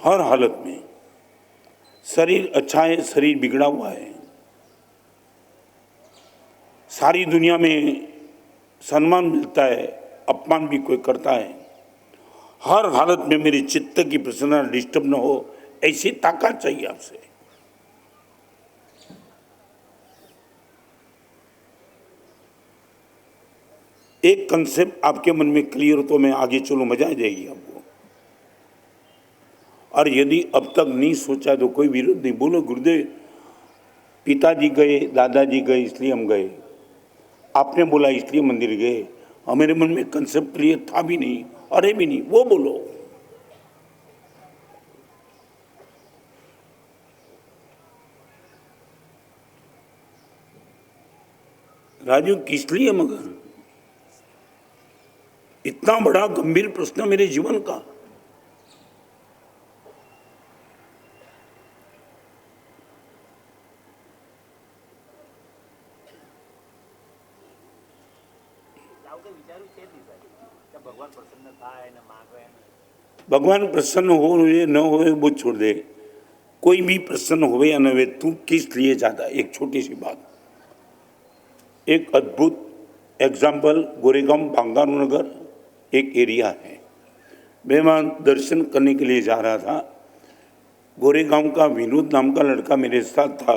हर हालत में। शरीर अच्छा है, शरीर बिगड़ा हुआ है। सारी दुनिया में सम्मान मिलता है, अपमान भी कोई करता है। हर हालत में मेरी चित्त की प्रसन्नता डिस्टर्ब न हो, ऐसी ताकत चाहिए आपसे। एक कंसेप्ट आपके मन में क्लियर हो तो मैं आगे चलूं, मजा आ जाएगी आपको। और यदि अब तक नहीं सोचा तो कोई विरोध नहीं, बोलो गुरुदेव पिताजी गए, दादाजी गए इसलिए हम गए, आपने बोला इसलिए मंदिर गए, हमारे मन में कंसेप्ट क्लियर था भी नहीं, अरे भी नहीं, वो बोलो। राजू किस लिए मगर इतना बड़ा गंभीर प्रश्न मेरे जीवन का। भगवान प्रसन्न हो न हो वो छोड़ दे, कोई भी प्रसन्न हो या न हो, तू किस लिए जाता। एक छोटी सी बात, एक अद्भुत एग्जाम्पल, गोरेगांव बांगारू नगर एक एरिया है। मैं वहाँ दर्शन करने के लिए जा रहा था। गोरेगांव का विनोद नाम का लड़का मेरे साथ था।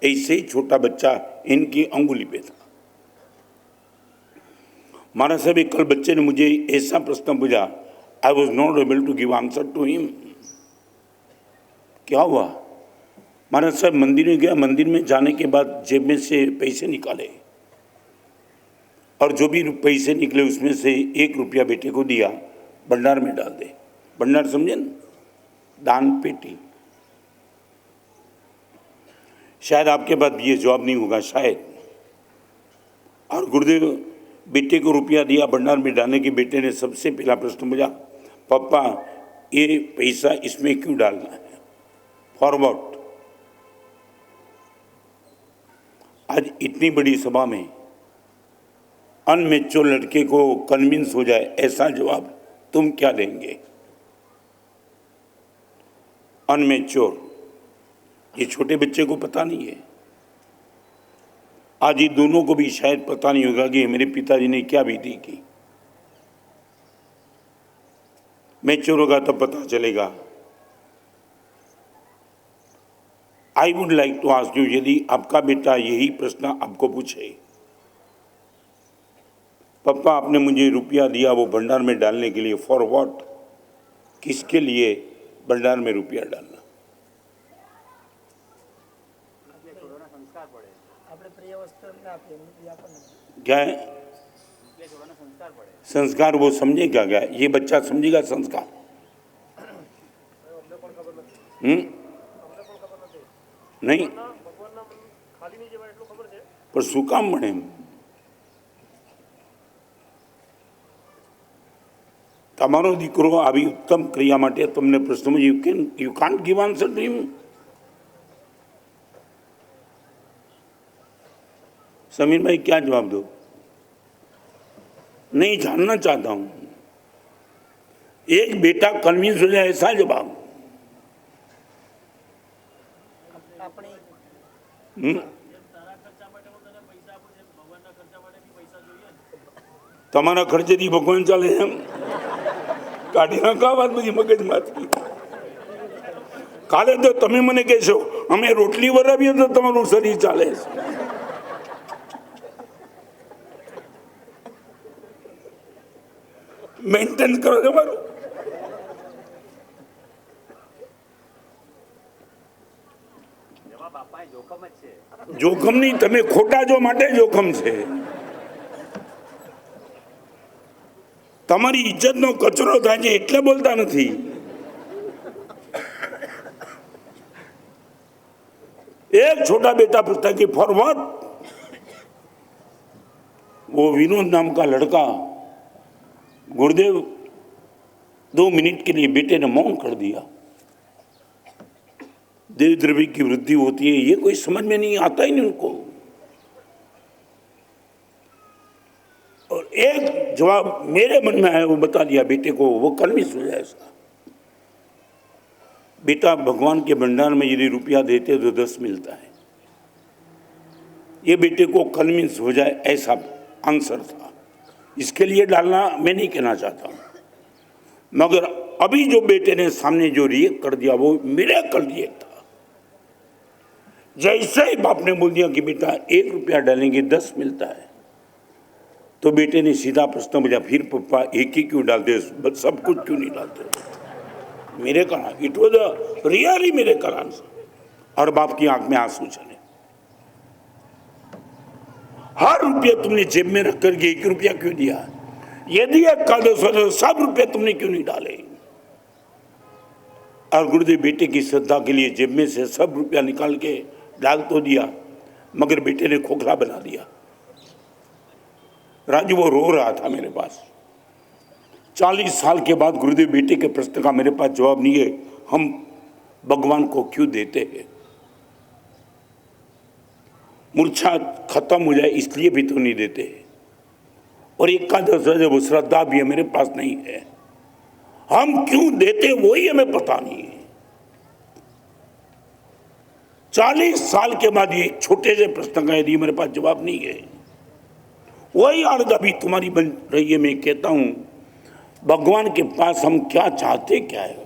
ऐसे ही छोटा बच्चा इनकी अंगुली पे था। महाराज साहब कल बच्चे ने मुझे ऐसा प्रश्न पूछा, I was not able to give answer to him. क्या हुआ? महाराज साहब मंदिर में गया, मंदिर में जाने के बाद जेब में से पैसे निकाले और जो भी पैसे निकले उसमें से 1 रुपया बेटे को दिया, भंडार में डाल दे। भंडार समझे न, दान पेटी। शायद आपके पास ये जवाब नहीं होगा, शायद। और गुरुदेव बेटे को रुपया दिया भंडार में डालने के, बेटे ने सबसे पहला प्रश्न पूछा, पापा ये पैसा इसमें क्यों डालना है, फॉर व्हाट? आज इतनी बड़ी सभा में अनमेच्योर लड़के को कन्विंस हो जाए ऐसा जवाब तुम क्या देंगे? अनमेच्योर, ये छोटे बच्चे को पता नहीं है। आज ये दोनों को भी शायद पता नहीं होगा कि मेरे पिताजी ने क्या विधि की। मैच्योर होगा तब पता चलेगा। I would like to ask you, यदि आपका बेटा यही प्रश्न आपको पूछे, पापा आपने मुझे रुपया दिया वो भंडार में डालने के लिए, फॉर व्हाट? किसके लिए भंडार में रुपया डालना? क्या है संस्कार? वो समझे क्या? क्या ये बच्चा समझेगा संस्कार? नहीं, पर શું કામ મળે? તમારો દીકરો આવી ઉત્તમ ક્રિયા માટે તમને પ્રશ્ન, you can't give answer to him. Sameer भाई क्या जवाब दो? नहीं जानना चाहता हूं। एक बेटा कन्विंस हो जाए ऐसा जवाब? તમારા ખર્ચેથી ભગવાન ચાલે એમ કાઢી નાખો આ વાત બધી મગજમાંથી. કાલે તો તમે મને કહેશો અમે રોટલી વરાવીએ તો તમારું શરીર ચાલે છે. મેન્ટેન કરો તમારું. જોખમ નહીં, તમે ખોટા જો માટે જોખમ છે. તમારી ઇજ્જતનો કચરો થાય છે એટલે બોલતા નથી. एक छोटा बेटा पूछता कि फॉर व्हाट? वो विनोद नाम का लड़का, गुरुदेव 2 मिनट के लिए बेटे ने मौन कर दिया. देव द्रव्य की वृद्धि होती है ये कोई समझ में नहीं आता ही नहीं उनको. और एक जवाब मेरे मन में आया वो बता दिया बेटे को, वो कन्विंस हो जाए. बेटा भगवान के भंडार में यदि रुपया देते तो 10 मिलता है। ये बेटे को कन्विंस हो जाए ऐसा आंसर था। इसके लिए डालना मैं नहीं कहना चाहता, मगर अभी जो बेटे ने सामने जो रिएक्ट कर दिया वो मिरेकल रिएक्ट था। जैसे ही बाप ने बोल दिया कि बेटा 1 रुपया डालेंगे 10 मिलता है, तो बेटे ने सीधा प्रश्न पूछा, फिर पप्पा एक ही क्यों डालते, सब कुछ क्यों नहीं डालते? Miracle, it was a really miracle answer. और बाप की आंख में आंसू चले। हर रुपया तुमने जेब में रख करके 1 रुपया क्यों दिया? यदि सब रुपये तुमने क्यों नहीं डाले? और गुरुदेव बेटे की श्रद्धा के लिए जेब में से सब रुपया निकाल के डाल तो दिया, मगर बेटे ने खोखला बना दिया। राजू वो रो रहा था मेरे पास। 40 साल के बाद गुरुदेव बेटे के प्रश्न का मेरे पास जवाब नहीं है, हम भगवान को क्यों देते हैं? मूर्छा खत्म हो जाए इसलिए भी तो नहीं देते। और एकादश वो श्रद्धा भी है मेरे पास नहीं है, हम क्यों देते वही हमें पता नहीं है। 40 साल के बाद ये छोटे से प्रश्न का यदि मेरे पास जवाब नहीं है, वही अर्थ अभी तुम्हारी बन रही है। मैं कहता हूं भगवान के पास हम क्या चाहते क्या है।